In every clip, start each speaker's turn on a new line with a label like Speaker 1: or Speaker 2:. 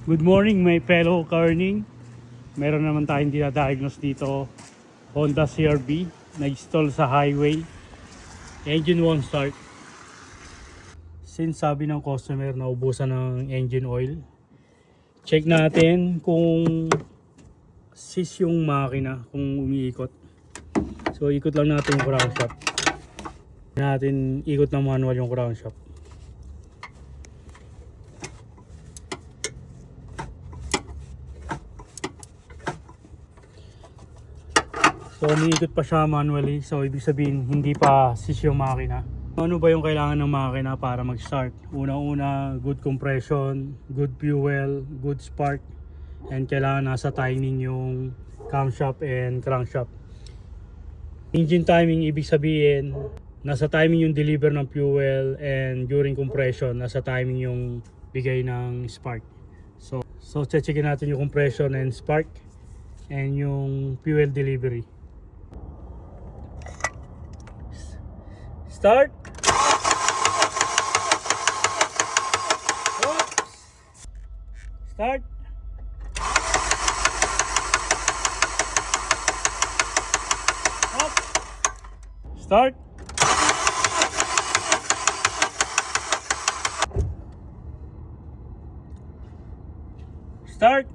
Speaker 1: Good morning, my fellow Carning. Meron naman tayong dinadiagnose dito. Honda CR-V na-install sa highway. Engine won't start. Since sabi ng customer na ubusan ng engine oil, check natin kung sis yung makina, kung umiikot. So ikot lang natin yung crankshaft. Natin ikot ng manual yung crankshaft. So umiikot pa siya manually, so ibig sabihin hindi pa sis yung makina. Ano ba yung kailangan ng makina para mag-start? Una-una, good compression, good fuel, good spark, and kailangan nasa timing yung camshaft and crankshaft. Engine timing, ibig sabihin nasa timing yung deliver ng fuel, and during compression nasa timing yung bigay ng spark. So checkin natin yung compression and spark and yung fuel delivery. Start. Oops. Start. Up. Start. Start.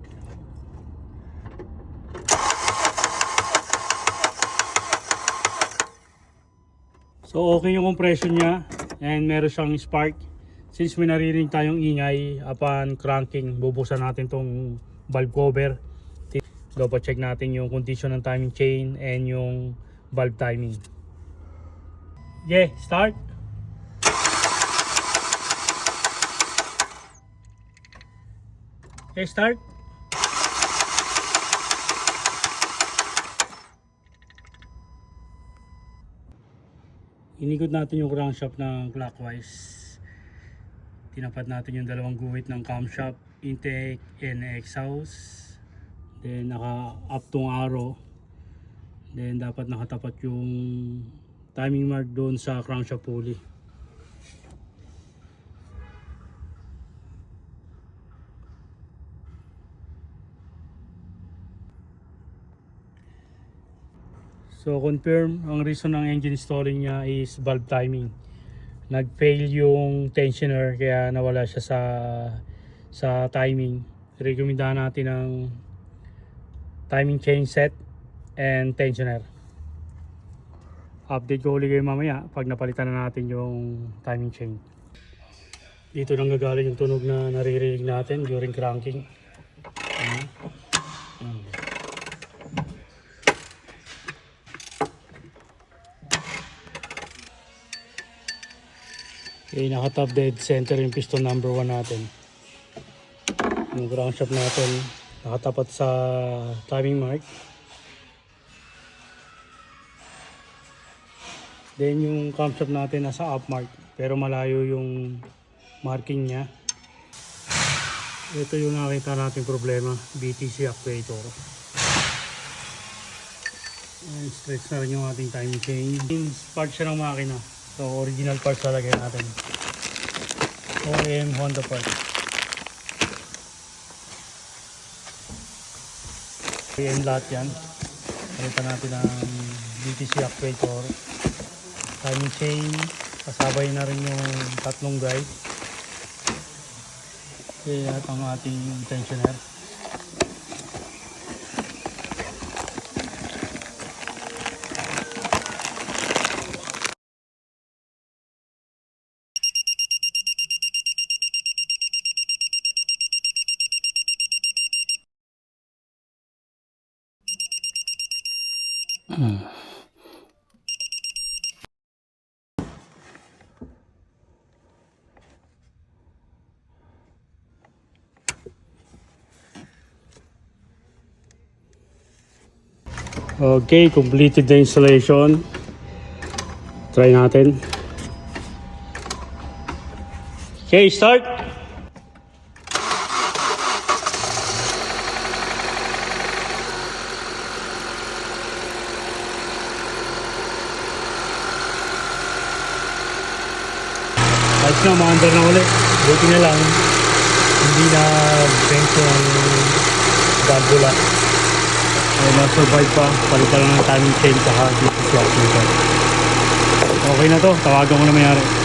Speaker 1: So okay yung compression niya and meron siyang spark. Since may naririnig tayong ingay upon cranking, bubuksan natin tong valve cover. Double check natin yung condition ng timing chain and yung valve timing. Yeah, start. Okay, start. Inikot natin yung crankshaft ng clockwise. Tinapat natin yung dalawang guhit ng camshaft, intake and exhaust. Then naka-up tong arrow. Then dapat nakatapat yung timing mark doon sa crankshaft pulley. So confirm, ang reason ng engine stalling niya is valve timing. Nag-fail yung tensioner kaya nawala siya sa timing. Recomendahan natin ng timing chain set and tensioner. Update ko ulit kayo mamaya pag napalitan na natin yung timing chain. Dito nang gagaling yung tunog na naririnig natin during cranking. Okay, naka-top dead center yung piston number 1 natin. Yung crankshaft natin nakatapat sa timing mark. Then yung camshaft natin nasa up mark pero malayo yung marking niya. Ito yung nakita natin problema, BTC actuator. And stretch na rin yung ating timing chain. Part siya ng makina. So original parts lalagay natin. OEM Honda part. OEM lahat yan. Palitan natin ang BTC actuator, timing chain, kasabay na rin yung tatlong guide. Kaya at ang ating tensioner. Okay, completed the installation. Try natin. Okay, start. Ayos na, maandar na ulit. Buti na lang, hindi na benso ang valvula. Ay, na-survive pa. Palitan lang ng timing chain saka dito siya. Okay na to, tawagan mo na mayari.